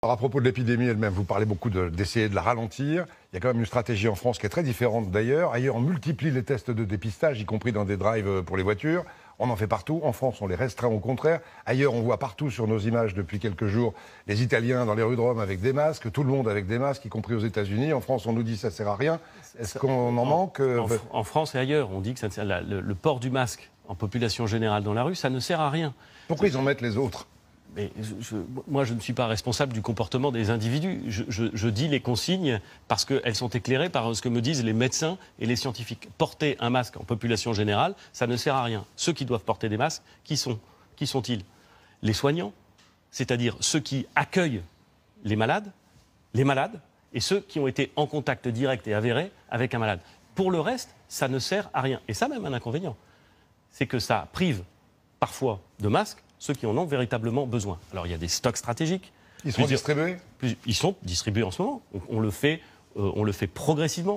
Alors à propos de l'épidémie elle-même, vous parlez beaucoup d'essayer de la ralentir. Il y a quand même une stratégie en France qui est très différente d'ailleurs. Ailleurs, on multiplie les tests de dépistage, y compris dans des drives pour les voitures. On en fait partout. En France, on les restreint au contraire. Ailleurs, on voit partout sur nos images depuis quelques jours les Italiens dans les rues de Rome avec des masques, tout le monde avec des masques, y compris aux États-Unis. En France, on nous dit que ça ne sert à rien. Est-ce qu'on en manque en France et ailleurs, on dit que le port du masque en population générale dans la rue, ça ne sert à rien. Pourquoi ils en mettent les autres ? Mais moi, je ne suis pas responsable du comportement des individus. Je dis les consignes parce qu'elles sont éclairées par ce que me disent les médecins et les scientifiques. Porter un masque en population générale, ça ne sert à rien. Ceux qui doivent porter des masques, qui sont-ils? Les soignants, c'est-à-dire ceux qui accueillent les malades et ceux qui ont été en contact direct et avéré avec un malade. Pour le reste, ça ne sert à rien. Et ça même un inconvénient, c'est que ça prive parfois de masques ceux qui en ont véritablement besoin. Alors il y a des stocks stratégiques. Ils sont distribués ? Ils sont distribués en ce moment. On le fait progressivement.